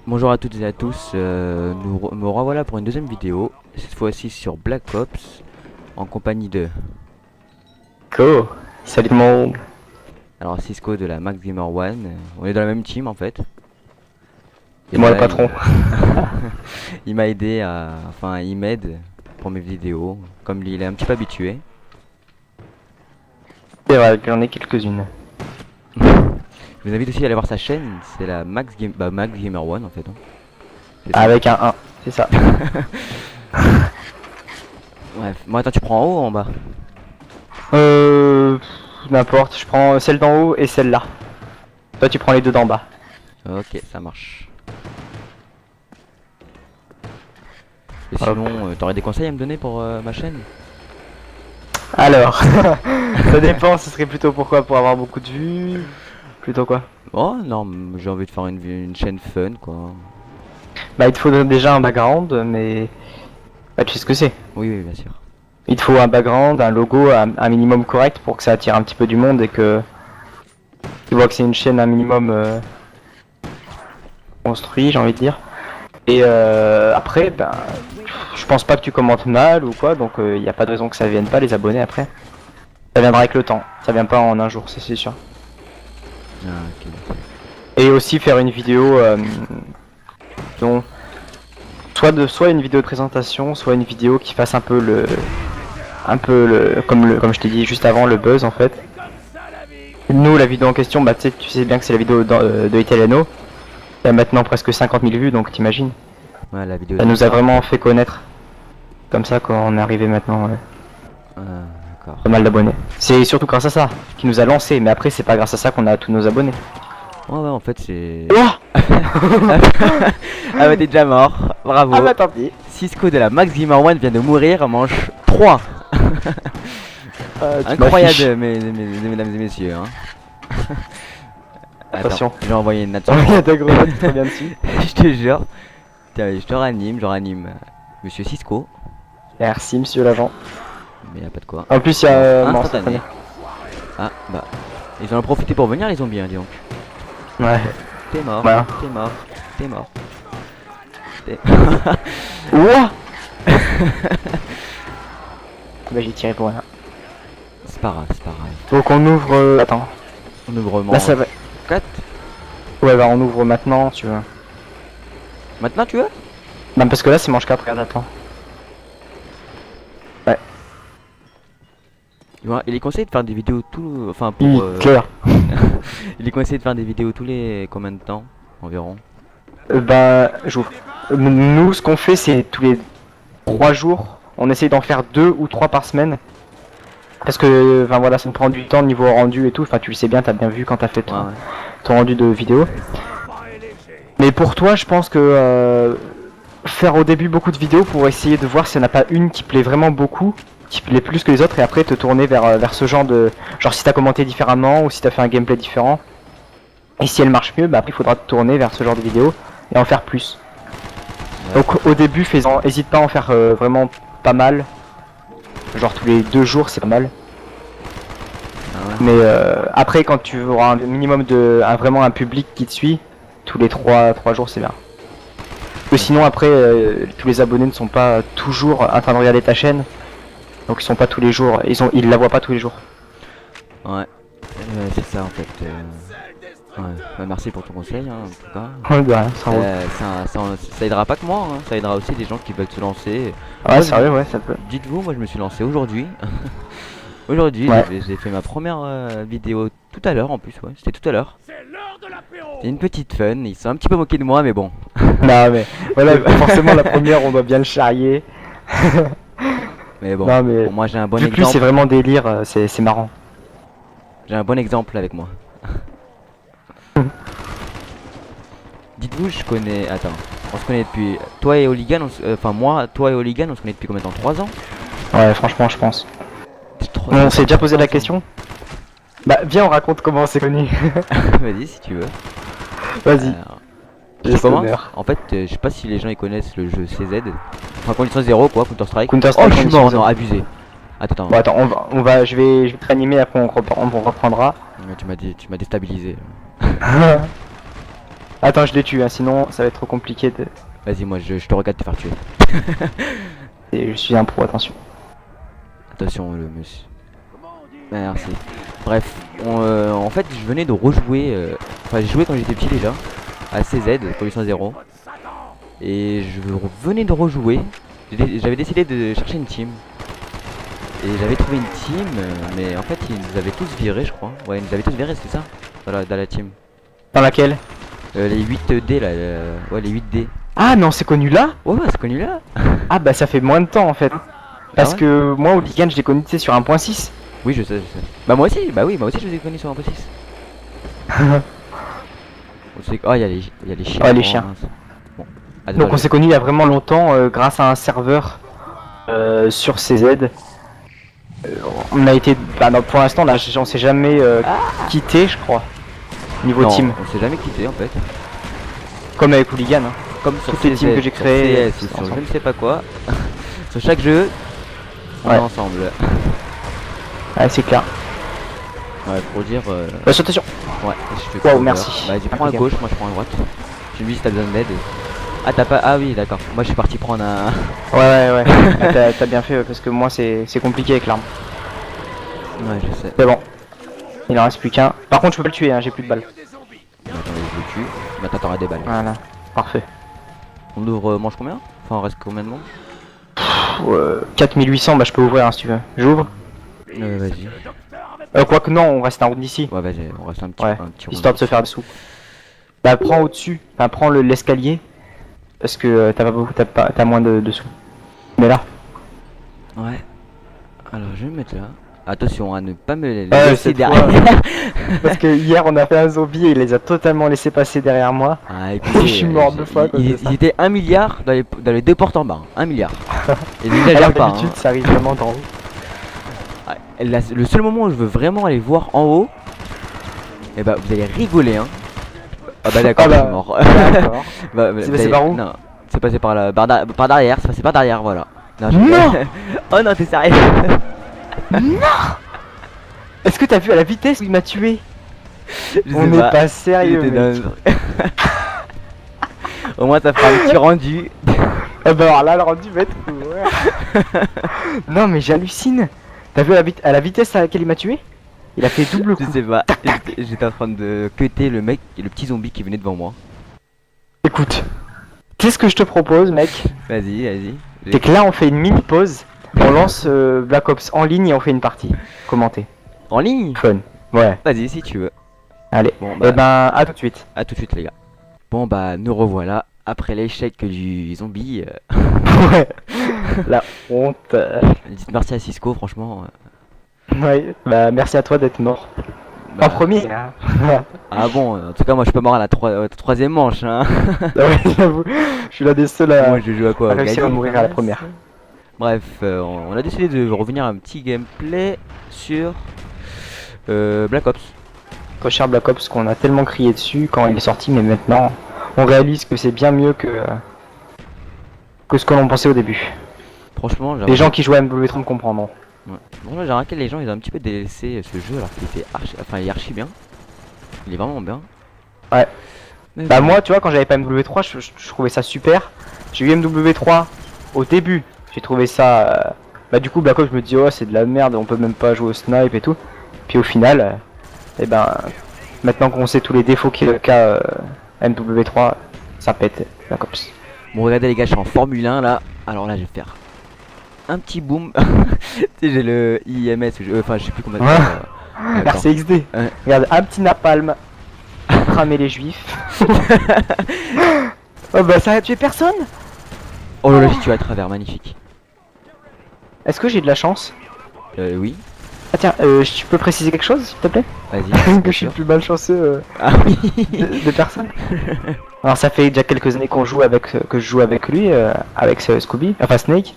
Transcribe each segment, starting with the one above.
Bonjour à toutes et à tous, me revoilà pour une deuxième vidéo, cette fois-ci sur Black Ops, en compagnie de... Go. Salut tout le monde. Alors Cisco de la Max Gamer One, on est dans la même team en fait. C'est moi le là, patron. il m'a aidé à... Enfin, il m'aide pour mes vidéos, comme il est un petit peu habitué. C'est vrai, j'en ai quelques-unes. Je vous invite aussi à aller voir sa chaîne, c'est la Max Gamer One en fait. Hein. C'est ça. Avec un 1, c'est ça. Bref, bon attends, tu prends en haut ou en bas? N'importe, je prends celle d'en haut et celle-là. Toi tu prends les deux d'en bas. Ok, ça marche. Et Hop. sinon, t'aurais des conseils à me donner pour ma chaîne? Alors, ça dépend, ce serait plutôt pourquoi? Pour avoir beaucoup de vues? Plutôt quoi? Oh non, j'ai envie de faire une chaîne fun quoi. Bah il te faut déjà un background, mais... Bah tu sais ce que c'est. Oui, oui, bien sûr. Il te faut un background, un logo, un minimum correct pour que ça attire un petit peu du monde et que... Tu vois que c'est une chaîne un minimum construit, j'ai envie de dire. Et après, ben, je pense pas que tu commentes mal ou quoi, donc il n'y a pas de raison que ça vienne pas les abonnés après. Ça viendra avec le temps, ça vient pas en un jour, c'est sûr. Ah, ok. Et aussi faire une vidéo, dont soit une vidéo de présentation, soit une vidéo qui fasse un peu comme je t'ai dit juste avant, le buzz en fait. Nous, la vidéo en question, bah tu sais bien que c'est la vidéo de Italiano. Il y a maintenant presque 50 000 vues, donc t'imagines. Ouais, la vidéo. Ça nous a vraiment fait connaître. Comme ça, quand on est arrivé maintenant, Ah, d'accord. pas mal d'abonnés. C'est surtout grâce à ça qui nous a lancé, mais après, c'est pas grâce à ça qu'on a tous nos abonnés. Ouais, ouais, en fait, c'est. Oh Ah, bah, t'es déjà mort. Bravo. ah bah tant pis. Cisco de la Max Gamer One vient de mourir, manche 3. Tu m'affiches. Incroyable, mesdames et messieurs. Hein. Attention. Attends, je vais envoyer une note. Oh, il y a ta grenade qui revient dessus. Je te jure. Tiens, je ranime Monsieur Cisco. Merci, monsieur l'agent. Mais y a pas de quoi. En plus, il y a. bon, ça Instantané. Ah, bah. Ils en ont profité pour venir, les zombies, hein, dis donc. Ouais. T'es mort, Voilà. t'es mort, t'es mort. Ouah Bah, j'ai tiré pour rien. C'est pas grave, c'est pas grave. Donc, on ouvre. Attends. On ouvre Là, ça va. 4. Ouais, bah, on ouvre maintenant, tu veux. Maintenant, tu veux? Non, parce que là, c'est manche 4, regarde, attends. Il est conseillé de faire des vidéos tout... Enfin, pour... Claire. Il est conseillé de faire des vidéos tous les... Combien de temps environ? Bah, j'ouvre. Nous, ce qu'on fait, c'est tous les 3 jours, on essaye d'en faire 2 ou 3 par semaine. Parce que, enfin voilà, ça me prend du temps niveau rendu et tout. Enfin, tu le sais bien, t'as bien vu quand t'as fait ton, Ouais, ouais. ton rendu de vidéo. Mais pour toi, je pense que faire au début beaucoup de vidéos pour essayer de voir s'il n'y en a pas une qui plaît vraiment beaucoup, qui plaît plus que les autres, et après te tourner vers ce genre de... Genre si t'as commenté différemment ou si t'as fait un gameplay différent. Et si elle marche mieux, bah après il faudra te tourner vers ce genre de vidéo et en faire plus. Ouais. Donc au début, hésite pas à en faire vraiment pas mal. Genre tous les 2 jours, c'est pas mal. Ah ouais. Mais après, quand tu auras un minimum de... vraiment un public qui te suit, tous les 3 jours, c'est bien. Parce que sinon, après, tous les abonnés ne sont pas toujours en train de regarder ta chaîne. Donc ils sont pas tous les jours, ils la voient pas tous les jours. Ouais. C'est ça, en fait. Ouais. Bah, merci pour ton conseil, hein, en tout cas. Ouais, de rien, ça roule. Ça aidera pas que moi, hein. Ça aidera aussi des gens qui veulent se lancer. Ouais, Moi, sérieux, ouais, ça peut. Dites-vous, moi je me suis lancé aujourd'hui. Aujourd'hui, Ouais. j'ai fait ma première vidéo tout à l'heure en plus, ouais, c'était tout à l'heure. C'était une petite fun, ils sont un petit peu moqués de moi, mais bon. Non, mais voilà, forcément, la première, on doit bien le charrier. Mais bon, Non, mais bon, moi j'ai un bon vu que lui, c'est exemple. vraiment délire, c'est marrant. J'ai un bon exemple avec moi. Dites-vous, je connais. Attends, on se connaît depuis. Toi et Oligan, enfin moi, toi et Oligan, on se connaît depuis combien de temps? 3 ans? Ouais, franchement, je pense. 3 On s'est déjà posé la question. Bah, viens, on raconte comment on s'est connus. Vas-y si tu veux. Vas-y. Je commence. En fait, je sais pas si les gens ils connaissent le jeu CZ. Enfin, Condition 0 quoi, Counter Strike. Counter-Strike, Oh, je suis Condition mort, Zero. non, abusé. Attends, Bon, attends, je vais te réanimer, après on reprendra. tu m'as déstabilisé. Attends, je les tue, hein, sinon ça va être trop compliqué de... Vas-y, moi je te regarde te faire tuer. Et je suis un pro, attention. Attention, le monsieur. Merci. Bref, en fait, je venais de rejouer. Enfin, j'ai joué quand j'étais petit déjà. À CZ, Pollution 0. Et je venais de rejouer. J'avais décidé de chercher une team. Et j'avais trouvé une team, mais en fait, ils nous avaient tous virés, je crois. Ouais, ils nous avaient tous virés, c'est ça dans la team. Dans laquelle? Les 8D là. Ouais, les 8D. Ah non, c'est connu là? Ouais, ouais, c'est connu là. Ah bah ça fait moins de temps en fait. Parce Ah ouais que moi, Hooligan, je l'ai connu, tu sais, sur 1.6. Oui, je sais, je sais. Bah, moi aussi, bah oui, moi aussi je les ai connus sur un peu 6. Oh, il y a les chiens. Ouais, les chiens. Mince. Bon. Donc on s'est connu il y a vraiment longtemps grâce à un serveur sur CZ. On a été, bah, non, pour l'instant, là, on s'est jamais quitté, je crois. Niveau non, team, on s'est jamais quitté en fait. comme avec Hooligan. Hein. Comme sur Toutes les teams CZ, que j'ai sur créées, CS, sur ensemble. je ne sais pas quoi. Sur chaque jeu, on Ouais. est ensemble. Ouais, c'est clair. Ouais, pour dire. Attention. Ouais, je fais Wow, cover. merci. Vas-y, prends à Impeccable. gauche, moi je prends à droite. Tu me dis si t'as besoin d'aide. Ah, t'as pas. Ah, oui, d'accord. Moi je suis parti prendre un. Ouais. Ah, t'as bien fait parce que moi c'est compliqué avec l'arme. Ouais, je sais. C'est bon. Il en reste plus qu'un. Par contre, je peux pas le tuer, hein, j'ai plus de balles. Attends, je le tue. Maintenant t'auras des balles. Voilà. Parfait. On ouvre, mange combien? Enfin, on reste combien de monde? 4800, bah je peux ouvrir hein, si tu veux. J'ouvre. Vas-y. Quoique non, on reste un round d'ici. Ouais, vas-y, on reste un petit, Ouais, un petit histoire de se faire dessous. Bah prends au-dessus, enfin prends l'escalier. Parce que t'as pas beaucoup, t'as moins de dessous. Mais là. Ouais. Alors je vais me mettre là. Attention à ne pas me Ouais, laisser cette derrière. Parce que hier on a fait un zombie et il les a totalement laissé passer derrière moi. Ah, écoutez, Je suis mort deux fois à cause de ça. ils étaient 1 milliard dans les deux portes en bas. 1 milliard. Et n'exagère Alors pas. d'habitude ça arrive vraiment d'en haut. Hein. Le seul moment où je veux vraiment aller voir en haut, et bah vous allez rigoler hein. Ah bah d'accord, Ah bah, je suis mort. D'accord. Bah, C'est vous passé allez- par où? Non, c'est passé par là, par derrière, c'est passé par derrière, voilà. Non, Non. Oh non, t'es sérieux? Est-ce que t'as vu à la vitesse où il m'a tué? Je On sais n'est pas. pas Il sérieux était mec. dingue. Au moins ça fera un petit rendu. Ah bah alors là le rendu va être fou, ouais. Non mais j'hallucine. T'as vu à la vitesse à laquelle il m'a tué? Il a fait double Je coup. sais pas. J'étais en train de cutter le mec, le petit zombie qui venait devant moi. Écoute, qu'est-ce que je te propose mec? Vas-y, vas-y. C'est que là on fait une mini pause. On lance Black Ops en ligne et on fait une partie. Commenté. En ligne? Fun. Ouais. Vas-y si tu veux. Allez. Bon Eh ben à tout de suite. à tout de suite les gars. Bon bah nous revoilà après l'échec du zombie. Ouais. La honte. Dites merci à Cisco franchement. Ouais. Bah merci à toi d'être mort. Bah, En premier. Hein. Ah bon, en tout cas moi je suis pas mort à la troisième manche hein. Ouais, j'avoue. Je suis l'un des seuls à, Moi je joue à quoi? à réussir à Gagner, mourir à la première. Bref, on a décidé de revenir à un petit gameplay sur Black Ops. Trop cher Black Ops qu'on a tellement crié dessus quand il est sorti, mais maintenant on réalise que c'est bien mieux que ce que l'on pensait au début. Franchement, j'ai Les gens qui jouent à MW3 me comprendront. Ouais. Bon, là, j'ai remarqué les gens ils ont un petit peu délaissé ce jeu alors qu'il était archi. Enfin, il est archi bien. Il est vraiment bien. Ouais. Mais Bah bon. moi, tu vois, quand j'avais pas MW3, je trouvais ça super. J'ai eu MW3 au début. J'ai trouvé ça... Bah du coup, Black Ops, je me dis, oh c'est de la merde, on peut même pas jouer au snipe et tout. Puis au final, et ben, maintenant qu'on sait tous les défauts qu'a MW3, ça pète Black Ops. Bon, regardez les gars, je suis en Formule 1 là. Alors là, je vais faire un petit boom. Tu sais, j'ai le IMS, enfin, je sais plus comment Ouais. Attends. RCXD. Ouais. Regarde, un petit napalm. Cramer les juifs. Oh bah ça a tué personne. Oh là là, j'ai tué à travers, magnifique. Est-ce que j'ai de la chance? Oui, Ah tiens, tu peux préciser quelque chose s'il te plaît? vas-y. Que je suis le plus malchanceux Ah oui. de personne. Alors ça fait déjà quelques années qu'on joue avec, que je joue avec lui, avec Scooby, enfin Snake,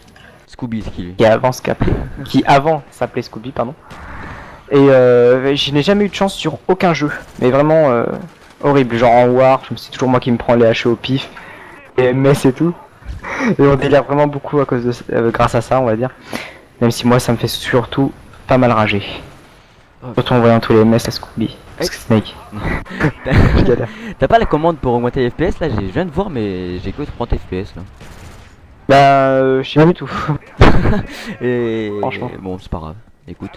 Scooby, c'est qui lui? qui avant s'appelait Scooby, pardon. Et je n'ai jamais eu de chance sur aucun jeu, mais vraiment horrible. Genre en War, je me suis toujours moi qui me prends les HE au pif, et MS et tout. Et on délire vraiment beaucoup à cause de, grâce à ça, on va dire. Même si moi ça me fait surtout pas mal rager. Oh. Surtout en voyant tous les MS à Scooby. parce que Snake. T'as Je galère. t'as pas la commande pour augmenter les FPS là? Je viens de voir, mais j'ai que 30 FPS là. Bah, je sais pas du tout. Et Franchement. bon, c'est pas grave. Écoute,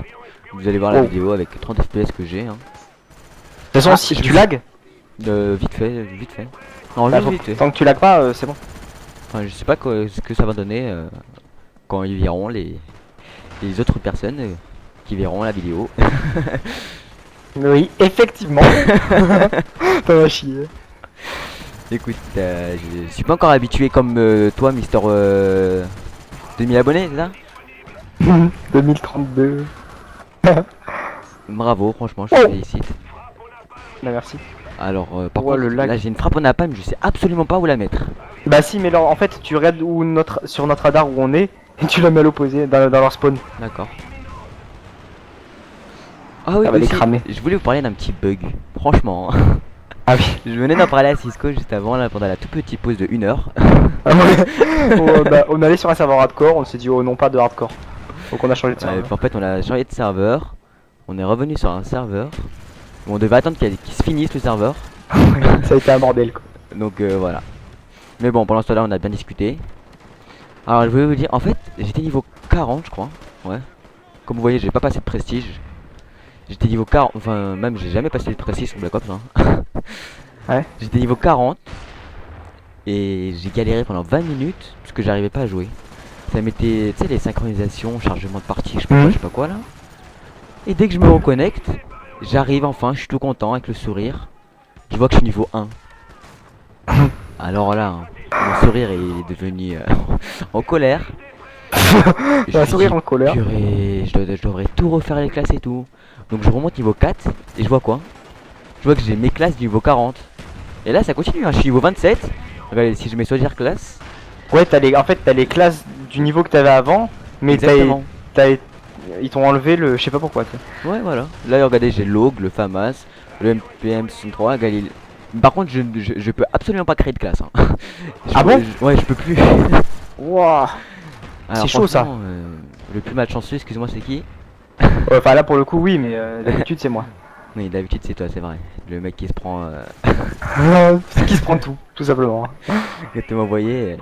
vous allez voir la Oh. vidéo avec 30 FPS que j'ai. Hein. De toute façon, Ah, si je tu me- lags, Vite fait, vite fait. Non, bah, juste vite fait. tant que tu lags pas, c'est bon. Enfin, je sais pas ce que ça va donner quand ils verront les autres personnes qui verront la vidéo. Oui, effectivement. Ça va chier. Écoute, je suis pas encore habitué comme toi, Mister 2000 abonnés, c'est ça? 2032. Bravo, franchement, je te Oh. félicite. Bah, merci. Alors, par Oh, contre, le lag. là j'ai une frappe en napalm, je sais absolument pas où la mettre. Bah, si, mais là, en fait, tu regardes sur notre radar où on est et tu la mets à l'opposé, dans leur spawn. D'accord. Ah oui, Ça va les aussi, cramer. je voulais vous parler d'un petit bug. Franchement, hein. Ah oui. Je venais d'en parler à Cisco juste avant, là, pendant la toute petite pause de 1 heure. On allait sur un serveur hardcore, on s'est dit, oh non, pas de hardcore. Donc on a changé de Ouais, serveur. puis en fait, on a changé de serveur. On est revenu sur un serveur. Bon, on devait attendre qu'il se finisse le serveur. Ça a été un bordel, quoi. Donc voilà. Mais bon, pendant ce temps-là, on a bien discuté. Alors, je voulais vous dire, en fait, j'étais niveau 40, je crois. Ouais. Comme vous voyez, j'ai pas passé de prestige. J'étais niveau 40, enfin, même j'ai jamais passé de prestige sur Black Ops. Hein. Ouais. J'étais niveau 40. Et j'ai galéré pendant 20 minutes parce que j'arrivais pas à jouer. Ça mettait, tu sais, les synchronisations, chargement de partie, je sais pas quoi là. Et dès que je me reconnecte, j'arrive enfin, je suis tout content avec le sourire. Je vois que je suis niveau 1. Alors là, hein, mon sourire est devenu en colère. Je Un me sourire dis, en colère. purée, je devrais tout refaire les classes et tout. Donc je remonte niveau 4 et je vois quoi? Je vois que j'ai mes classes du niveau 40. Et là ça continue, hein, je suis niveau 27. Regardez, si je mets choisir classe. Ouais, en fait, t'as les classes du niveau que t'avais avant, mais Exactement. ils t'ont enlevé le. Je sais pas pourquoi. Quoi. Ouais, voilà. Là, regardez, j'ai l'OG, le FAMAS, le MPM 63, Galil. Par contre, je peux absolument pas créer de classe. Hein. Ah bon Ouais, je peux plus. Wouah. Alors, C'est chaud, ça. franchement, le plus malchanceux, excuse-moi, c'est qui? Ouais, enfin là pour le coup, oui, mais d'habitude c'est moi. Oui, d'habitude, c'est toi, c'est vrai. Le mec qui se prend. C'est qui se prend tout simplement. Exactement, vous voyez.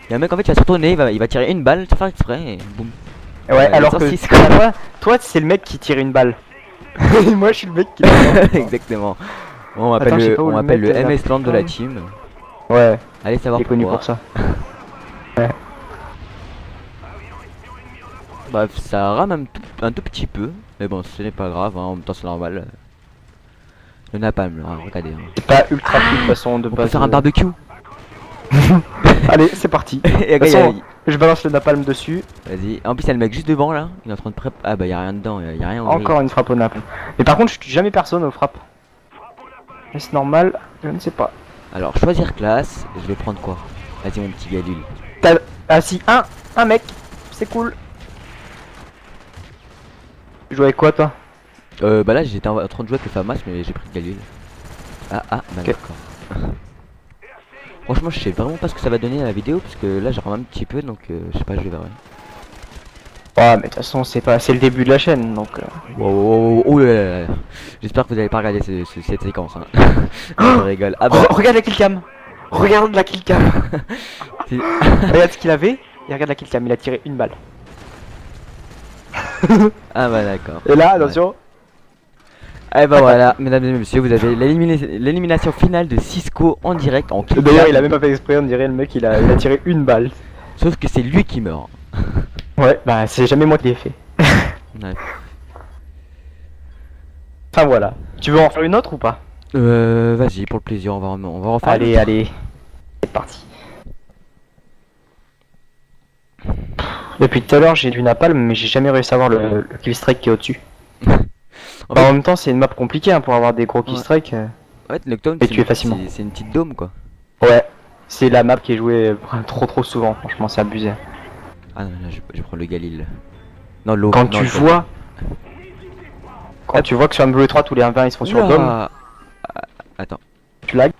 Il y a un mec, en fait, qui va se retourner, il va tirer une balle sans faire exprès, et boum. Ouais, alors sans que six, quoi. toi c'est le mec qui tire une balle. Et moi je suis le mec qui. Exactement. Bon, on Attends, je sais m'appelle pas où on le m'appelle le mettre, là. MS Land de la team. Ouais, Allez savoir il est connu pourquoi. pour ça. Bref, ça rame un tout petit peu, mais bon, ce n'est pas grave, hein, en même temps c'est normal. Le napalm, là, regardez. Hein. C'est pas ultra cool de façon de On peut base. faire un barbecue. Allez, c'est parti. Et De toute regarde, façon, je balance le napalm dessus. vas-y. En plus, il y a le mec juste devant là, il est en train de préparer. Ah bah, il y a rien dedans, il y a rien ouvert. Encore une frappe au napalm. Mais par contre, je tue jamais personne aux frappes. Est-ce normal? Je ne sais pas. Alors, choisir classe, je vais prendre quoi? Vas-y, mon petit Galil. Ah si, un mec, c'est cool. Tu joues avec quoi toi? Bah là, j'étais en train de jouer avec le FAMAS, mais j'ai pris le Galil. Ah, bah Ok. d'accord. Franchement, je sais vraiment pas ce que ça va donner à la vidéo, parce que là, je rame un petit peu, donc je sais pas, je verrai. Ouais, mais de toute façon, c'est le début de la chaîne, donc. Wow, wow, wow, oh là là là. J'espère que vous n'allez pas regarder cette séquence. Hein. Je rigole. Ah bah, Regarde la killcam. Regarde la killcam. c'est- Regarde ce qu'il avait. Et regarde la killcam. Il a tiré une balle. ah bah d'accord. Et là, attention. Et bah voilà, mesdames et messieurs, vous avez l'élimination finale de Cisco en direct en kill D'ailleurs, cam. il a même pas fait exprès. On dirait le mec, il a tiré une balle. Sauf que c'est lui qui meurt. Ouais, bah c'est jamais moi qui l'ai fait. Ouais. Enfin voilà. Tu veux en faire une autre ou pas? Vas-y, pour le plaisir, on va refaire. Allez, une autre. allez. C'est parti. Depuis tout à l'heure, j'ai du napalm, mais j'ai jamais réussi à avoir le kill strike qui est au-dessus. En Bah, fait, en même temps, c'est une map compliquée hein, pour avoir des gros kill Ouais. strike. en fait, Nocturne, Et tu es facilement. c'est une petite dôme quoi. Ouais, c'est la map qui est jouée trop souvent, franchement, c'est abusé. Ah non, là, je prends le Galil. Non, l'eau. Quand non, tu le- vois. Quand tu vois que sur MW3 tous les 1v1 ils se font sur le dôme, Oula. Ah, attends. tu lags.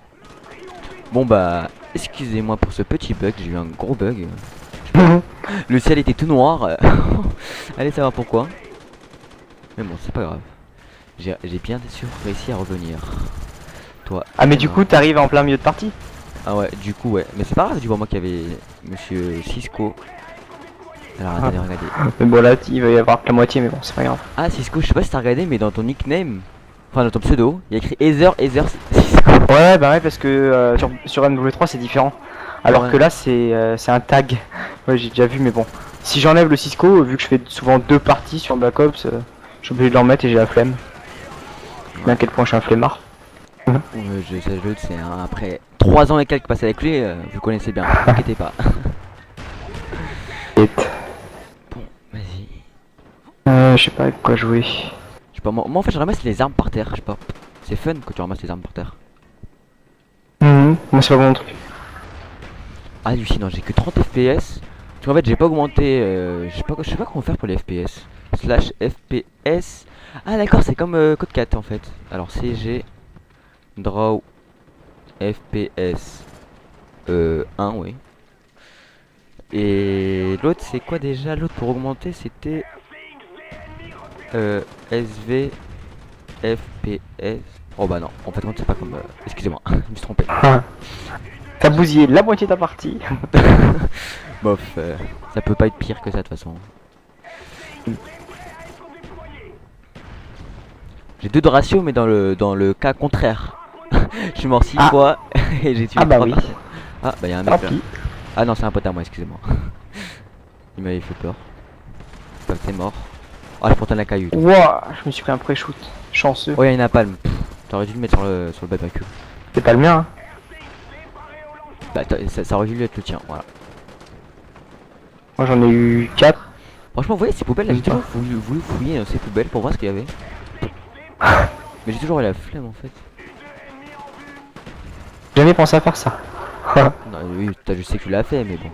Bon bah, excusez-moi pour ce petit bug, j'ai eu un gros bug. Le ciel était tout noir. Allez savoir pourquoi. Mais bon, c'est pas grave. J'ai bien sûr réussi à revenir. Toi. Ah mais du non. coup t'arrives en plein milieu de partie. Ah ouais, du coup ouais. Mais c'est pas grave, du moment qu'il y avait Monsieur Cisco. Alors attendez, regardez. Mais bon là il va y avoir que la moitié mais bon c'est pas grave. Ah Cisco, je sais pas si t'as regardé, mais dans ton nickname, enfin dans ton pseudo, il y a écrit Ether Cisco. Ouais bah ouais parce que sur MW3 c'est différent. Alors Ouais. que là c'est un tag. Ouais j'ai déjà vu mais bon. Si j'enlève le Cisco, vu que je fais souvent 2 parties sur Black Ops, je suis obligé de l'en mettre et j'ai la flemme. Je sais bien à quel point je suis un flemmard. Je sais, je le sais, hein. Après 3 ans et quelques passés avec lui, vous connaissez bien, ne vous inquiétez pas. Et Bon, vas-y. je sais pas avec quoi jouer. Je sais pas, moi en fait je ramasse les armes par terre, je sais pas. C'est fun quand tu ramasses les armes par terre. Moi c'est pas mon truc. Hallucinant, j'ai que 30 FPS. Tu vois, en fait j'ai pas augmenté, je sais pas comment faire pour les FPS. Slash FPS. Ah d'accord, c'est comme code 4 en fait. Alors CG Draw FPS 1, oui. Et l'autre c'est quoi déjà? L'autre pour augmenter c'était SV FPS. Oh bah non, en fait c'est pas comme excusez-moi, je me suis trompé. T'as bousillé la moitié de ta partie. Bof, ça peut pas être pire que ça de toute façon. J'ai 2 de ratio mais dans le cas contraire. Je suis mort 6 Ah. fois et j'ai tué Ah bah 3 oui. personnes. Ah bah y'a un Tant mec là. pis. Ah non c'est un pote à moi, excusez-moi. Il m'avait fait peur. Bah t'es mort. Ah je porte la caillou. Wouah, je me suis pris un pré-shoot. Chanceux. Oh y'a une napalm. T'aurais dû le mettre sur le barbecue. C'est pas le mien hein. Bah ça aurait dû être le tien, voilà. Moi j'en ai eu 4. Franchement vous voyez ces poubelles là, j'ai toujours voulu fouiller ces poubelles pour voir ce qu'il y avait. Mais j'ai toujours eu la flemme en fait. J'ai jamais pensé à faire ça. Non oui, je sais que tu l'as fait mais bon. Moi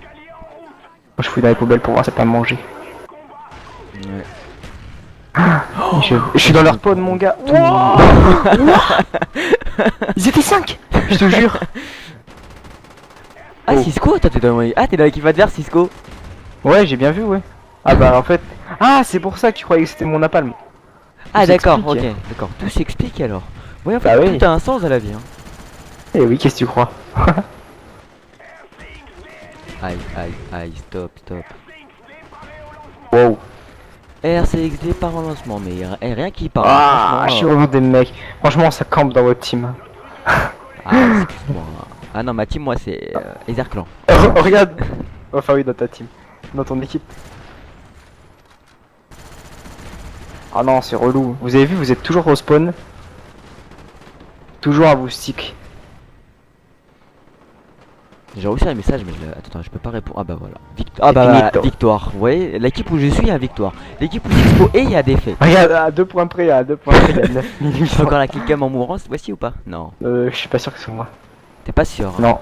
je fouille dans les poubelles pour voir si ça peut me manger. Ouais. Je suis dans leur spawn mon gars. Wouah. Ils étaient 5. Je te jure. Ah Oh. Cisco, toi t'es dans l'équipe adverse Cisco. Ouais j'ai bien vu ouais. Ah bah en fait. Ah c'est pour ça que tu croyais que c'était mon napalm. Ah Tout d'accord, ok, s'explique. d'accord, tout s'explique alors. Ouais en fait Bah oui. tout a un sens à la vie hein. Eh oui qu'est-ce que tu crois. Aïe, stop. Wow. RCXD par en lancement, mais rien qui part. Ah hein, je suis franchement, vraiment des mecs. Franchement ça campe dans votre team. excuse-moi. Ah non, ma team, moi c'est Ether Clan. Regarde. Enfin oui dans ta team. Dans ton équipe. Ah non c'est relou. Vous avez vu vous êtes toujours au spawn. Toujours à vous stick. J'ai reçu un message, mais attends, je peux pas répondre. Ah bah voilà. Ah bah voilà, Finito. victoire. Vous voyez, l'équipe où je suis, il y a victoire. L'équipe où Cisco est, il y a défaite. Regarde à 2 points près, à 2 points près, il y a 9 J'ai encore la clickcam en mourant cette fois-ci ou pas? Non. Je suis pas sûr que c'est moi. T'es pas sûr hein? Non.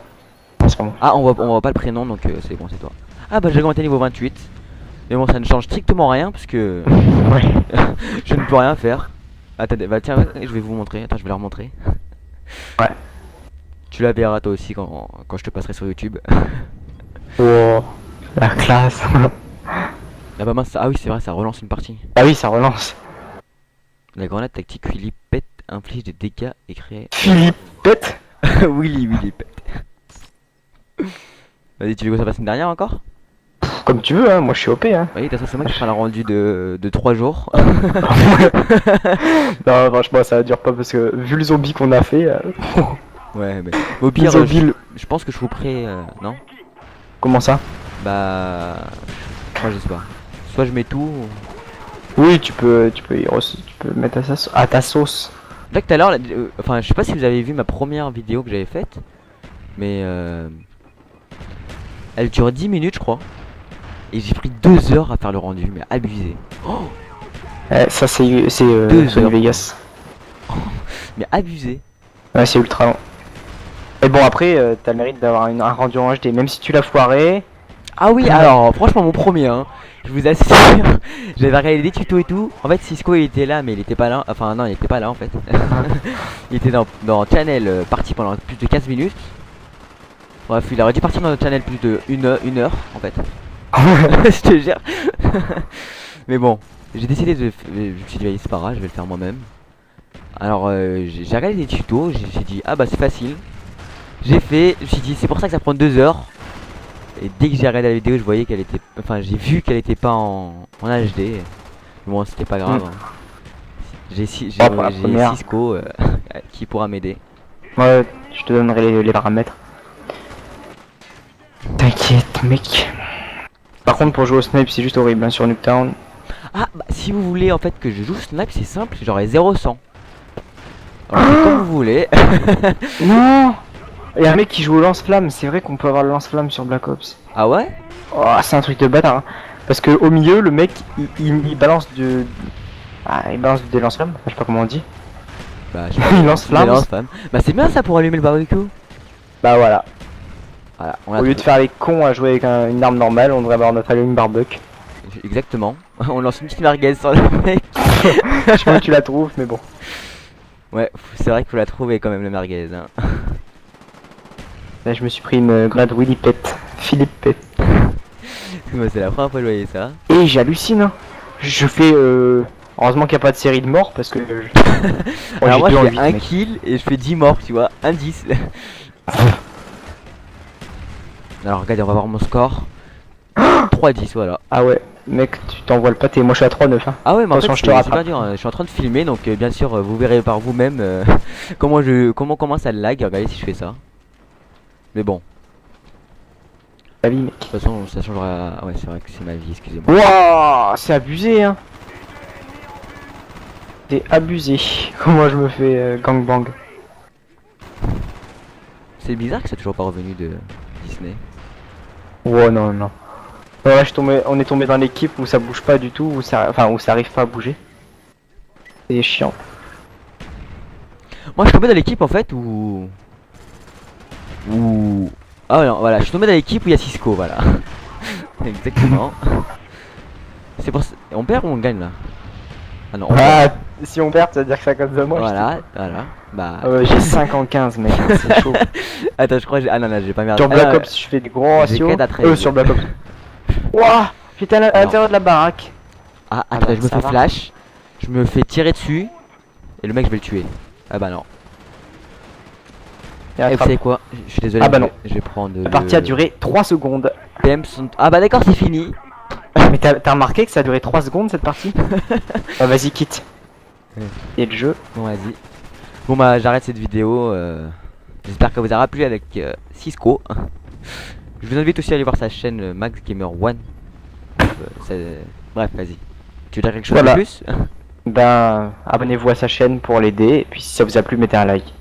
C'est pas moi. Ah, on voit pas le prénom, donc c'est bon, c'est toi. Ah bah j'ai augmenté niveau 28. Mais bon, ça ne change strictement rien, parce que Ouais. je ne peux rien faire. Attendez, bah tiens, je vais vous montrer. Attends, je vais leur montrer. Ouais. Tu la verras toi aussi quand je te passerai sur YouTube. Wow. La classe. Ah bah mince, ah oui c'est vrai, ça relance une partie. Ah oui, ça relance. La grenade tactique Willy pète inflige des dégâts et crée... Philippe pète. Willy pète. Vas-y, tu veux que ça passe une dernière encore? Comme tu veux, hein. Moi je suis OP, hein. Oui, de toute façon c'est moi qui ferai la rendu de 3 jours. Non, franchement, ça dure pas parce que vu le zombie qu'on a fait. Ouais, mais au Le pire, zombie. je pense que je couperai... non? Comment ça? Bah... Moi je sais pas. Soit je mets tout... Oui, tu peux mettre à ta sauce. Là que tout à l'heure, enfin je sais pas si vous avez vu ma première vidéo que j'avais faite. Mais elle dure 10 minutes je crois. Et j'ai pris 2 heures à faire le rendu, mais abusé. Oh, Ça c'est 2 Sony heures. Vegas. mais abusé. Ouais, c'est ultra long. Et bon après, t'as le mérite d'avoir un rendu en HD, même si tu l'as foiré. Ah oui, alors franchement mon premier hein. Je vous assure, j'avais regardé des tutos et tout. En fait Cisco il était là mais il était pas là. Enfin non il était pas là en fait. Il était dans channel parti pendant plus de 15 minutes. Bref il aurait dû partir dans notre channel plus de 1 heure en fait. Je te jure. Mais bon, j'ai décidé de... Je me suis dit, allez, c'est pas grave, je vais le faire moi-même. Alors j'ai regardé des tutos, j'ai dit ah bah c'est facile. J'ai fait, je me suis dit c'est pour ça que ça prend 2 heures. Et dès que j'ai regardé la vidéo, je voyais qu'elle était, enfin j'ai vu qu'elle était pas en HD. Bon c'était pas grave. Hein. Bon, pour la première. Cisco qui pourra m'aider. Ouais, je te donnerai les paramètres. T'inquiète, mec. Par contre, pour jouer au snipe, c'est juste horrible hein, sur Nuketown. Ah bah si vous voulez en fait que je joue snipe, c'est simple, j'aurai 0-100. Alors c'est comme vous voulez. Non. Il y a un mec qui joue au lance-flamme, c'est vrai qu'on peut avoir le lance-flamme sur Black Ops. Ah ouais? Oh, c'est un truc de bâtard. Hein. Parce que au milieu, le mec, il balance de... Ah, il balance des lance-flammes, je sais pas comment on dit. Bah je sais pas, Il lance-flamme. Bah c'est bien ça pour allumer le barbecue. Bah voilà. Voilà, Au lieu de faire les cons à jouer avec une arme normale, on devrait avoir notre allume barbecue. Exactement. On lance une petite merguez sur le mec. Je sais pas où tu la trouves, mais bon. Ouais, c'est vrai qu'il faut la trouver quand même le merguez. Hein. Là, je me suis pris une grenade Willy Pet. Philippe Pet. C'est la première fois que je voyais ça. Et j'hallucine. Hein. Je fais heureusement qu'il n'y a pas de série de morts parce que. Bon, alors moi j'ai je deux en fais huit, un mec. kill et je fais 10 morts, tu vois, un 10. Alors regardez, on va voir mon score. 3-10, voilà. Ah ouais, mec, tu t'envoies le pâté. Moi, je suis à 3-9. Hein. Ah ouais, mais en Attention, fait je te c'est rattrape. pas dur, hein. Je suis en train de filmer donc bien sûr vous verrez par vous-même comment ça lag. Regardez si je fais ça. Mais bon, La vie, mec. de toute façon ça changera. Ah ouais, c'est vrai que c'est ma vie, excusez-moi. Wouah, c'est abusé, hein. C'est abusé. Comment je me fais gangbang. C'est bizarre que c'est toujours pas revenu de Disney. Wow, non, non. Non, là, on est tombé dans l'équipe où ça bouge pas du tout, où ça arrive pas à bouger. C'est chiant. Moi je suis tombé dans l'équipe en fait où. Ah ouais, non, voilà, je suis tombé dans l'équipe où il y a Cisco, voilà. Exactement. C'est pour ça. On perd ou on gagne là? Ah non, on perd. Ah, si on perd, ça veut dire que ça comme ça, moi. Voilà, voilà. Bah. J'ai 5 en 15, mec, c'est chaud. Attends, je crois que j'ai. Ah non, non, j'ai pas merdé. Sur Black Ops, je fais des gros j'ai ratios. 4 à 13. Sur Black Ops. Wouah, j'étais à l'intérieur de la baraque. Ah, Ah attends, bah, je me ça fais va. flash. Je me fais tirer dessus. Et le mec, je vais le tuer. Ah bah non. Et Et vous attrape. savez quoi? Je suis désolé. Ah bah je non. vais- Je vais prendre. La partie a duré 3 secondes. Ah bah d'accord, c'est fini. Mais t'as remarqué que ça a duré 3 secondes cette partie? Bah vas-y, quitte. Ouais. Et le jeu. Bon, vas-y. Bon bah, j'arrête cette vidéo. J'espère qu'elle vous aura plu avec Cisco. Je vous invite aussi à aller voir sa chaîne Max Gamer One. Bref, vas-y. Tu veux dire quelque chose Voilà. de plus? Ben, abonnez-vous à sa chaîne pour l'aider. Et puis si ça vous a plu, mettez un like.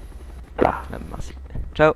Voilà. Ah, merci. Ciao.